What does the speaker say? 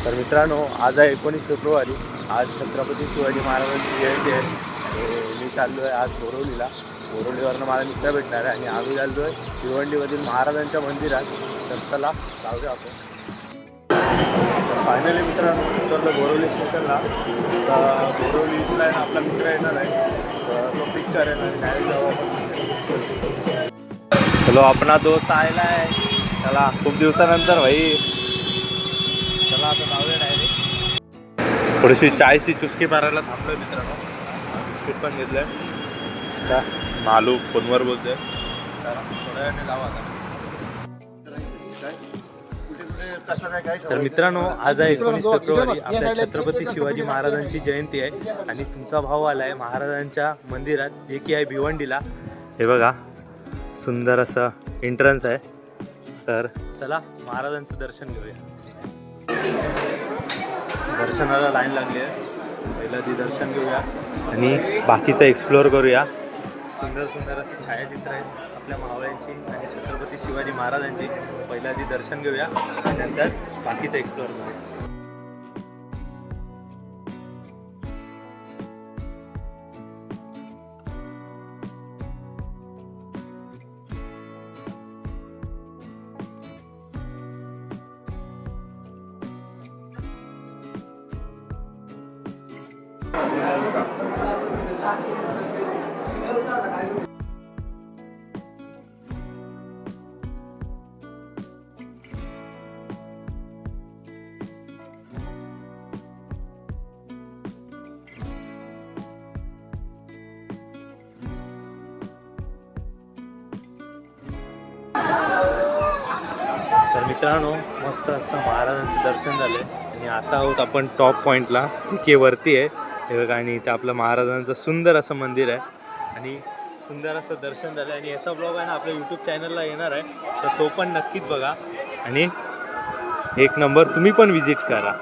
तर मित्रांनो, आज आहे 19 फेब्रुवारी. आज छत्रपती शिवाजी महाराजांची जयंती आहे. मी चाललो आहे आज बोरवलीला. बोरवलीवरनं मला मित्र भेटणार आहे आणि आम्ही चाललो आहे भिवंडीमधील महाराजांच्या मंदिरात. तर चला जाऊया आपण. फायनली मित्रांनो उतरलो बोरवली स्टेशनला. तर बोरवलीला आपला मित्र येणार आहे, तर तो पिक करेल आणि डायरेक्ट जाऊ आपण. चलो अपना दोस्त आलेला आहे. चला खूप दिवसानंतर भाई. चला आता जाऊया डायरेक्ट. थोडीशी चायची चुस्की मारायला थांबलोय मित्रांनो. बिस्किट पण घेतलंय. मालू फोनवर बोलतोय. चला थोड्या वेळाने जाऊ आता. तर मित्रांनो, आज आहे 19 फेब्रुवारी. आपल्या छत्रपती शिवाजी महाराजांची जयंती आहे आणि तुमचा भाऊ आला आहे महाराजांच्या मंदिरात, जे की आहे भिवंडीला. हे बघा सुंदर असं एंट्रन्स आहे. तर चला महाराजांचं दर्शन घेऊया. दर्शनाला लाईन लागली आहे. पहिला ती दर्शन घेऊया आणि बाकीचं एक्सप्लोअर करूया. सुंदर सुंदर अशी छायाचित्र आहेत आपल्या मावळ्यांची आणि छत्रपती शिवाजी महाराजांची. पहिला ती दर्शन घेऊया आणि नंतर बाकीचं एक्सप्लोअर करूया. तर मित्रांनो, मस्त असं महाराजांचं दर्शन झालं आणि आता आहोत आपण टॉप पॉईंटला, जे की वरती आहे. हे बघा, आणि इथे आपलं महाराजांचं सुंदर असं मंदिर आहे आणि सुंदर असं दर्शन झालं. आणि याचा ब्लॉग आहे ना आपल्या यूट्यूब चॅनलला येणार आहे, तर तो पण नक्कीच बघा आणि एक नंबर तुम्ही पण विजिट करा.